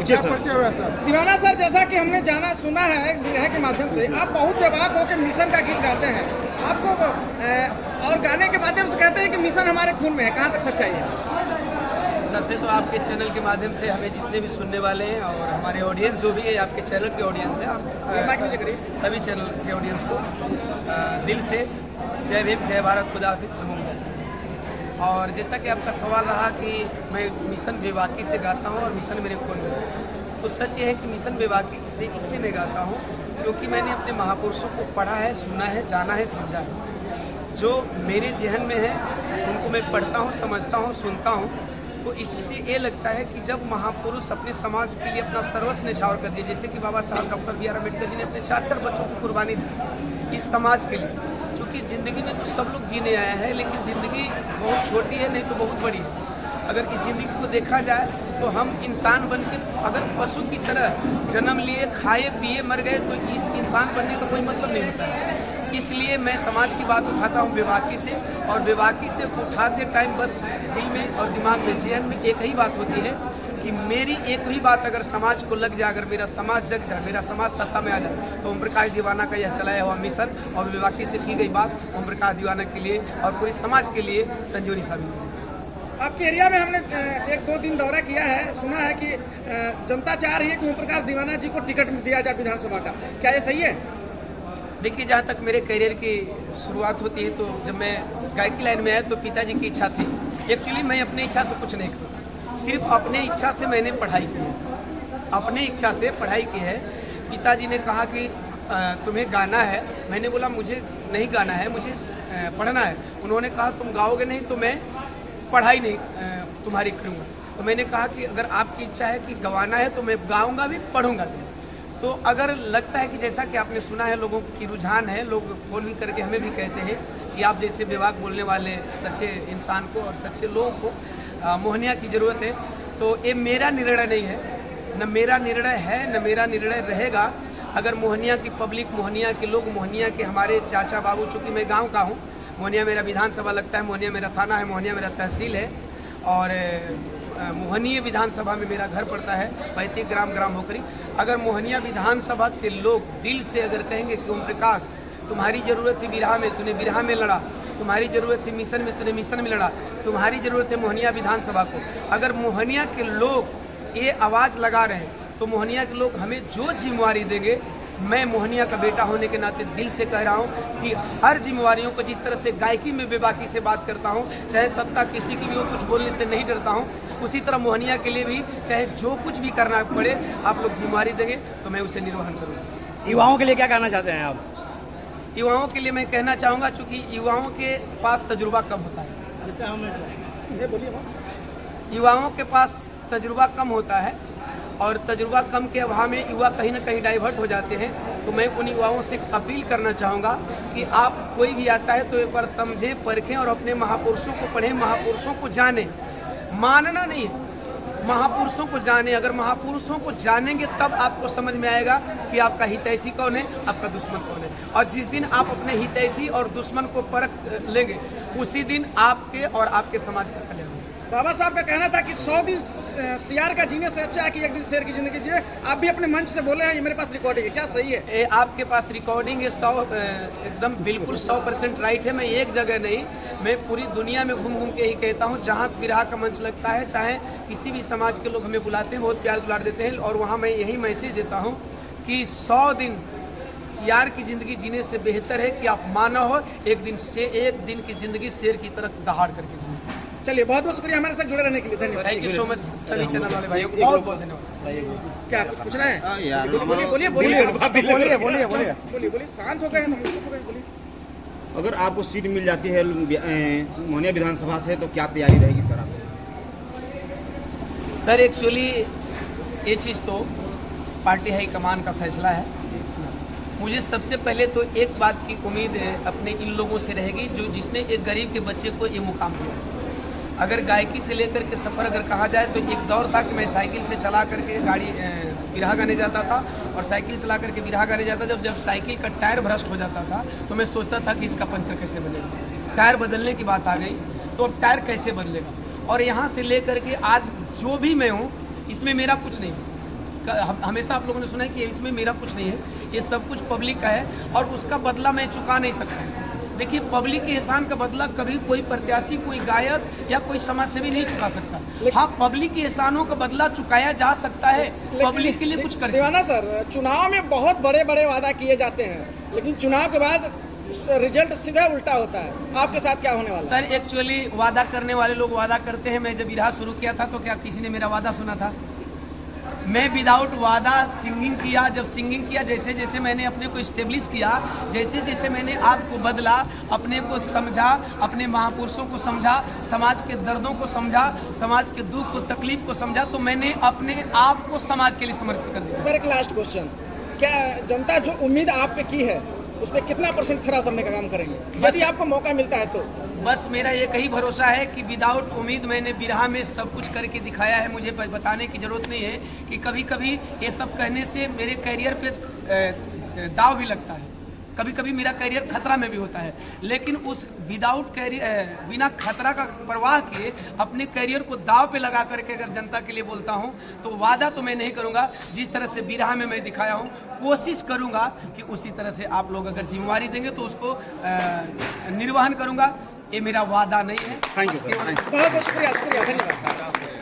परिचय हुआ सर? दीवाना सर, जैसा कि हमने जाना सुना है विरह के माध्यम से, आप बहुत बेबाक होकर मिशन का गीत गाते हैं आपको और गाने के माध्यम से कहते हैं कि मिशन हमारे खून में है, कहाँ तक सच्चाई है? सबसे तो आपके चैनल के माध्यम से हमें जितने भी सुनने वाले हैं और हमारे ऑडियंस जो भी है, आपके चैनल के ऑडियंस है, आप सभी चैनल के ऑडियंस को दिल से जय भीम, जय भारत, खुदा हाफिज़, नमो। और जैसा कि आपका सवाल रहा कि मैं मिशन बेबाकी से गाता हूँ और मिशन मेरे खून में है, तो सच ये है कि मिशन बेबाकी से इसलिए मैं गाता हूँ क्योंकि मैंने अपने महापुरुषों को पढ़ा है, सुना है, जाना है, समझा है। जो मेरे जहन में है उनको मैं पढ़ता हूँ, समझता हूँ, सुनता हूँ, तो इससे ये लगता है कि जब महापुरुष अपने समाज के लिए अपना सर्वस्व न्यौछावर कर दिए, जैसे कि बाबा साहब डॉक्टर B.R. अम्बेडकर जी ने अपने 4 बच्चों को कुर्बानी दी इस समाज के लिए। क्योंकि ज़िंदगी में तो सब लोग जीने आए हैं, लेकिन ज़िंदगी बहुत छोटी है, नहीं तो बहुत बड़ी है। अगर इस ज़िंदगी को देखा जाए तो हम इंसान बन के अगर पशु की तरह जन्म लिए, खाए पिए, मर गए तो इस इंसान बनने का कोई मतलब नहीं होता है। इसलिए मैं समाज की बात उठाता हूँ बेबाकी से, और बेबाकी से उठाते टाइम बस दिल में और दिमाग में, जहन में एक ही बात होती है कि मेरी एक ही बात अगर समाज को लग जाए, अगर मेरा समाज जग जाए, मेरा समाज सत्ता में आ जाए, तो ओम प्रकाश दीवाना का यह चलाया हुआ मिशन और बेबाकी से की गई बात ओम प्रकाश दीवाना के लिए और पूरे समाज के लिए संजीवनी साबित होगी। आपके एरिया में हमने 1-2 दिन दौरा किया है, सुना है कि जनता चाह रही है कि ओम प्रकाश दीवाना जी को टिकट दिया जाए विधानसभा का, क्या ये सही है? देखिए, जहाँ तक मेरे करियर की शुरुआत होती है तो जब मैं गायकी लाइन में आया तो पिताजी की इच्छा थी। एक्चुअली मैं अपनी इच्छा से कुछ नहीं करता, सिर्फ अपने इच्छा से मैंने पढ़ाई की है, अपने इच्छा से पढ़ाई की है। पिताजी ने कहा कि तुम्हें गाना है, मैंने बोला मुझे नहीं गाना है, मुझे पढ़ना है। उन्होंने कहा तुम गाओगे नहीं तो मैं पढ़ाई नहीं तुम्हारी करूँगा। तो मैंने कहा कि अगर आपकी इच्छा है कि गवाना है तो मैं गाऊँगा भी, पढ़ूँगा भी। तो अगर लगता है कि जैसा कि आपने सुना है, लोगों की रुझान है, लोग फोन भी करके हमें भी कहते हैं कि आप जैसे बेबाक बोलने वाले सच्चे इंसान को और सच्चे लोगों को मोहनिया की ज़रूरत है, तो ये मेरा निर्णय नहीं है, न मेरा निर्णय है, न मेरा निर्णय रहेगा। अगर मोहनिया की पब्लिक, मोहनिया के लोग, मोहनिया के हमारे चाचा बाबू, चूँकि मैं गाँव का हूँ, मोहनिया मेरा विधानसभा लगता है, मोहनिया मेरा थाना है, मोहनिया मेरा तहसील है, और मोहनिया विधानसभा में मेरा घर पड़ता है, 35 ग्राम भोकरी। अगर मोहनिया विधानसभा के लोग दिल से अगर कहेंगे कि ओम प्रकाश तुम्हारी ज़रूरत थी बिरहा में, तूने बिरहा में लड़ा, तुम्हारी ज़रूरत थी मिशन में, तूने मिशन में लड़ा, तुम्हारी ज़रूरत है मोहनिया विधानसभा को, अगर मोहनिया के लोग ये आवाज़ लगा रहे हैं तो मोहनिया के लोग हमें जो जिम्मेवारी देंगे, मैं मोहनिया का बेटा होने के नाते दिल से कह रहा हूँ कि हर जिम्मेवारियों को, जिस तरह से गायकी में बेबाकी से बात करता हूँ, चाहे सत्ता किसी की भी हो, कुछ बोलने से नहीं डरता हूँ, उसी तरह मोहनिया के लिए भी चाहे जो कुछ भी करना पड़े, आप लोग जिम्मेवारी देंगे तो मैं उसे निर्वहन करूँगा। युवाओं के लिए क्या कहना चाहते हैं आप? युवाओं के लिए मैं कहना चाहूँगा, चूँकि युवाओं के पास तजुर्बा कम होता है, युवाओं के पास तजुर्बा कम होता है, और तजुर्बा कम के अभाव में युवा कहीं ना कहीं डाइवर्ट हो जाते हैं। तो मैं उन युवाओं से अपील करना चाहूँगा कि आप कोई भी आता है तो एक बार समझें, परखें और अपने महापुरुषों को पढ़ें, महापुरुषों को जानें। मानना नहीं है, महापुरुषों को जानें। अगर महापुरुषों को जानेंगे तब आपको समझ में आएगा कि आपका हितैषी कौन है, आपका दुश्मन कौन है। और जिस दिन आप अपने हितैषी और दुश्मन को परख लेंगे, उसी दिन आपके और आपके समाज का कल्याण होगा। बाबा साहब का कहना था कि 100 दिन सियार का जीने से अच्छा है कि एक दिन शेर की जिंदगी जिए। आप भी अपने मंच से बोले हैं, ये मेरे पास रिकॉर्डिंग है, क्या सही है? ये आपके पास रिकॉर्डिंग है, 100 एकदम बिल्कुल 100% राइट है। मैं एक जगह नहीं, मैं पूरी दुनिया में घूम के ही कहता हूँ, जहाँ बिरहा का मंच लगता है, चाहे किसी भी समाज के लोग हमें बुलाते हैं, बहुत प्यार दुलार देते हैं, और वहाँ मैं यही मैसेज देता हूँ कि 100 दिन सियार की ज़िंदगी जीने से बेहतर है कि आप मानव हो, एक दिन की ज़िंदगी शेर की तरह दहाड़ करके जिए। चलिए, बहुत बहुत शुक्रिया हमारे साथ जुड़े रहने के लिए, धन्यवाद। थैंक यू सो मच सभी चैनल वाले भाइयों को बहुत बहुत धन्यवाद। क्या कुछ पूछना है? बोलिए, शांत हो गए हैं, बोलिए। अगर आपको सीट मिल जाती है मोहनिया विधानसभा से तो क्या तैयारी रहेगी सर आपकी? सर एक्चुअली ये चीज़ तो पार्टी हाईकमान का फैसला है। मुझे सबसे पहले तो एक बात की उम्मीद अपने इन लोगों से रहेगी जो जिसने एक गरीब के बच्चे को ये मुकाम दिया। अगर गायकी से लेकर के सफ़र अगर कहा जाए तो एक दौर था कि मैं साइकिल से चला करके गाड़ी बिरहा गाने जाता था, और साइकिल चला करके बिरहा गाने जाता। जब साइकिल का टायर भ्रष्ट हो जाता था तो मैं सोचता था कि इसका पंचर कैसे बदलेगा। टायर बदलने की बात आ गई तो अब टायर कैसे बदलेगा। और यहाँ से लेकर के आज जो भी मैं हूँ, इसमें मेरा कुछ नहीं। हमेशा आप लोगों ने सुना है कि इसमें मेरा कुछ नहीं है, ये सब कुछ पब्लिक का है और उसका बदला मैं चुका नहीं सकता। देखिए, पब्लिक के एहसान का बदला कभी कोई प्रत्याशी, कोई गायक या कोई समाज सेवी नहीं चुका सकता। हाँ, पब्लिक के एहसानों का बदला चुकाया जा सकता है पब्लिक के लिए कुछ करके। दीवाना सर, चुनाव में बहुत बड़े बड़े वादा किए जाते हैं, लेकिन चुनाव के बाद रिजल्ट सीधा उल्टा होता है। आपके साथ क्या होने वाला है? सर, एक्चुअली वादा करने वाले लोग वादा करते हैं। मैं जब इराह शुरू किया था तो क्या किसी ने मेरा वादा सुना था? मैं विदाउट वादा सिंगिंग किया। जब सिंगिंग किया, जैसे जैसे मैंने अपने को इस्टेब्लिश किया, जैसे जैसे मैंने आपको बदला, अपने को समझा, अपने महापुरुषों को समझा, समाज के दर्दों को समझा, समाज के दुख को, तकलीफ को समझा, तो मैंने अपने आप को समाज के लिए समर्पित कर दिया। सर, एक लास्ट क्वेश्चन, क्या जनता जो उम्मीद आप पे की है उस पर कितना % खरा उतरने का काम करेंगे यदि आपको मौका मिलता है तो? बस मेरा एक ही भरोसा है कि विदाउट उम्मीद मैंने बिरहा में सब कुछ करके दिखाया है। मुझे बताने की ज़रूरत नहीं है कि कभी कभी ये सब कहने से मेरे करियर पे दाव भी लगता है, कभी कभी मेरा करियर खतरा में भी होता है, लेकिन उस विदाउट करियर, बिना खतरा का परवाह किए अपने करियर को दाव पे लगा करके अगर जनता के लिए बोलता हूं तो वादा तो मैं नहीं करूंगा। जिस तरह से बिरहा में मैं दिखाया हूं, कोशिश करूंगा कि उसी तरह से आप लोग अगर जिम्मेवारी देंगे तो उसको निर्वहन करूंगा। ये मेरा वादा नहीं है। Thank you sir. बहुत बहुत शुक्रिया, धन्यवाद।